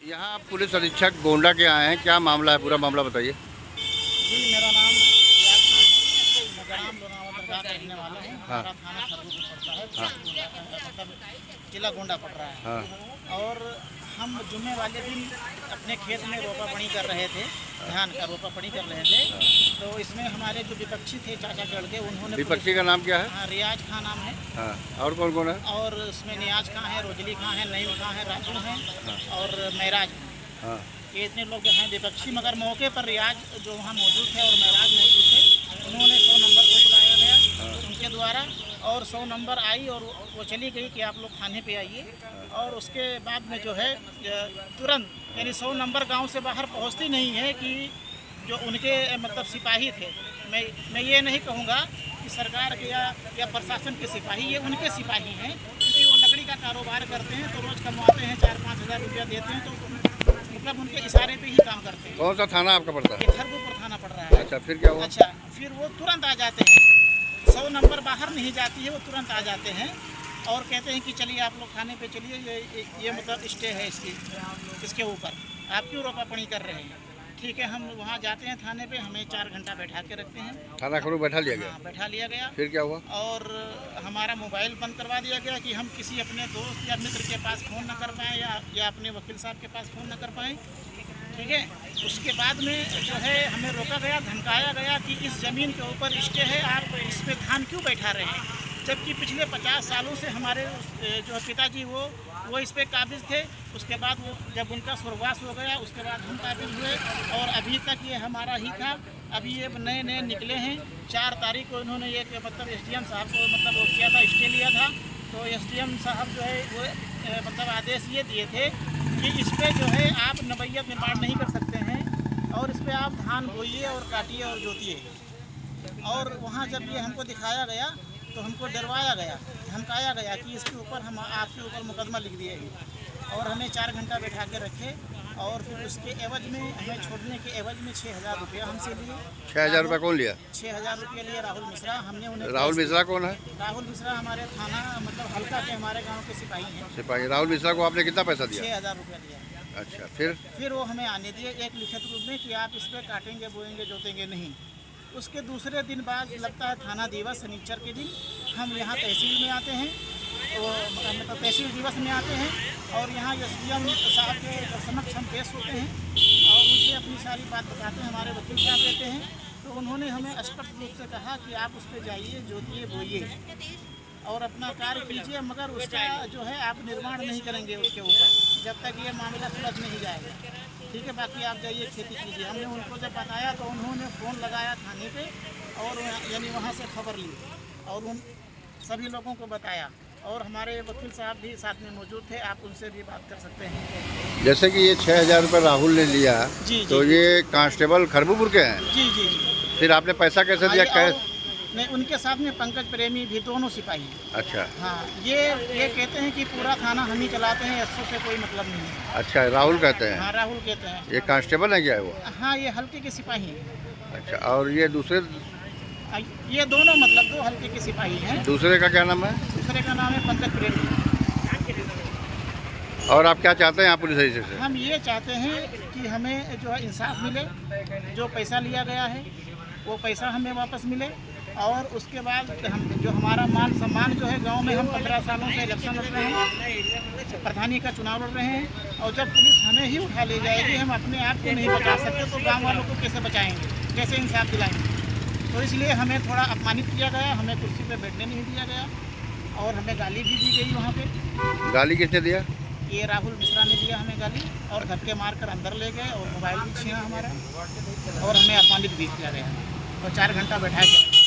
यहाँ आप पुलिस अधीक्षक गोंडा के आए हैं, क्या मामला है, पूरा मामला बताइए। जी, मेरा नाम रियाज खान है। मैं ग्राम लोनावला दरगाह का रहने वाला हूँ। हाँ। हमारा थाना खरगोपुर पड़ता है। हाँ। मतलब जिला गोंडा पड़ रहा है। हाँ। और हम जुम्मे वाले दिन अपने खेत में रोपा पड़ी कर रहे थे, धान का रोपा पड़ी कर रहे थे। तो इसमें हमारे जो विपक्षी थे चाचा चढ़ के, उन्होंने विपक्षी का नाम क्या है? हाँ, रियाज खान नाम है। हाँ। और कौन कौन है? और उसमें नियाज खां है, रोजली खां है, नईम खां है, राजू हैं और महराज हैं। हाँ। ये इतने लोग हैं विपक्षी, मगर मौके पर रियाज जो वहाँ मौजूद थे और महराज मौजूद थे, उन्होंने 100 नंबर को बुलाया गया उनके द्वारा, और 100 नंबर आई और वो चली गई कि आप लोग थाने पे आइए। और उसके बाद में जो है तुरंत, यानी 100 नंबर गांव से बाहर पहुंचती नहीं है कि जो उनके मतलब सिपाही थे, मैं ये नहीं कहूँगा कि सरकार के या प्रशासन के सिपाही, ये उनके सिपाही हैं, क्योंकि वो लकड़ी का कारोबार करते हैं तो रोज़ कमाते हैं, 4-5 हज़ार रुपया देते हैं, तो मतलब उनके इशारे पे ही काम करते हैं। कौन सा थाना आपका पड़ता है? ये खरगोपुर थाना पड़ रहा है। अच्छा, फिर क्या हुआ? अच्छा, फिर वो तुरंत आ जाते हैं, 100 नंबर बाहर नहीं जाती है, वो तुरंत आ जाते हैं और कहते हैं कि चलिए आप लोग थाने पे चलिए, ये मतलब स्टे है इसके ऊपर, आप क्यों रोकापणी कर रहे हैं। ठीक है, हम वहाँ जाते हैं थाने पे, हमें 4 घंटा बैठा के रखते हैं। थाना खड़ू बैठा लिया गया? हाँ, बैठा लिया गया। फिर क्या हुआ? और हमारा मोबाइल बंद करवा दिया गया कि हम किसी अपने दोस्त या मित्र के पास फ़ोन न कर पाएँ या अपने वकील साहब के पास फ़ोन न कर पाएँ। ठीक है, उसके बाद में जो है हमें रोका गया, धमकाया गया कि इस ज़मीन के ऊपर स्टे है, आप इस पर धान क्यों बैठा रहे हैं, जबकि पिछले 50 सालों से हमारे जो पिताजी वो इस पर काबिज थे। उसके बाद वो जब उनका स्वर्गवास हो गया, उसके बाद हम काबिज हुए और अभी तक ये हमारा ही था। अभी ये नए निकले हैं। 4 तारीख को इन्होंने ये मतलब एसडीएम साहब को मतलब वो किया था, स्टे लिया था। तो एसडीएम साहब जो है वो मतलब आदेश ये दिए थे कि इस पर जो है आप नवैयत निर्माण नहीं कर सकते हैं और इस पर आप धान बोइए और काटिए और जोतिए। और वहाँ जब ये हमको दिखाया गया तो हमको डरवाया गया, धमकाया गया कि इसके ऊपर हम आपके ऊपर मुकदमा लिख दिए और हमें 4 घंटा बैठा के रखे। और फिर उसके एवज में, हमें छोड़ने के एवज में 6000 रुपया हमसे लिए। 6000 रुपया कौन लिया? 6000 रुपया लिए राहुल मिश्रा। हमने उन्हें राहुल मिश्रा कौन है? राहुल मिश्रा हमारे थाना मतलब हल्का के हमारे गांव के सिपाही हैं। सिपाही राहुल मिश्रा को आपने कितना पैसा दिया? 6000 रुपया दिया। अच्छा, फिर वो हमें आने दिए एक लिखित रूप में कि आप इस पर काटेंगे, बोएंगे, जोतेंगे नहीं। उसके दूसरे दिन बाद लगता है थाना दिवस, शनिचर के दिन हम यहाँ तहसील में आते हैं, तो मतलब तहसील दिवस में आते हैं और यहाँ एसडीएम साहब के समक्ष हम पेश होते हैं और उनसे अपनी सारी बात बताते हैं। हमारे वकील साहब रहते हैं, तो उन्होंने हमें स्पष्ट रूप से कहा कि आप उस पर जाइए, जोतिए, बोइए और अपना कार्य कीजिए, मगर उसका जो है आप निर्माण नहीं करेंगे उसके ऊपर जब तक ये मामला सुलझ नहीं जाएगा। ठीक है, बाकी आप जाइए खेती कीजिए। हमने उनको जब बताया तो उन्होंने फ़ोन लगाया थाने पे और यानी वहाँ से खबर ली और उन सभी लोगों को बताया और हमारे वकील साहब भी साथ में मौजूद थे, आप उनसे भी बात कर सकते हैं। जैसे कि ये 6000 रुपये राहुल ने लिया, जी, तो जी, ये कांस्टेबल खरगोपुर के हैं? जी जी जी। फिर आपने पैसा कैसे दिया? कैश? नहीं, उनके साथ में पंकज प्रेमी भी, दोनों सिपाही। अच्छा। हाँ, ये कहते हैं कि पूरा थाना हम ही चलाते हैं, एसओ से कोई मतलब नहीं है। अच्छा, राहुल कहते हैं? हाँ, राहुल कहते हैं। ये कांस्टेबल है क्या है वो? हाँ, ये हल्के के सिपाही हैं। अच्छा, और ये दूसरे? ये दोनों मतलब 2 हल्के के सिपाही हैं। दूसरे का क्या नाम है? दूसरे का नाम है पंकज प्रेमी। और आप क्या चाहते हैं यहाँ पुलिस अधीक्षक से? हम ये चाहते हैं कि हमें जो है इंसाफ मिले, जो पैसा लिया गया है वो पैसा हमें वापस मिले और उसके बाद हम जो हमारा मान सम्मान जो है, गांव में हम 15 सालों से इलेक्शन लड़ रहे हैं, प्रधानी का चुनाव लड़ रहे हैं और जब पुलिस हमें ही उठा ले जाएगी, हम अपने आप को नहीं बचा सकते तो गाँव वालों को कैसे बचाएँगे, कैसे इंसाफ दिलाएँगे। तो इसलिए हमें थोड़ा अपमानित किया गया, हमें कुर्सी पे बैठने नहीं दिया गया और हमें गाली भी दी गई वहाँ पे। गाली किसने दिया? ये राहुल मिश्रा ने दिया हमें गाली और धक्के मारकर अंदर ले गए और मोबाइल भी छीना हमारा और हमें अपमानित भी किया गया और 4 घंटा बैठा के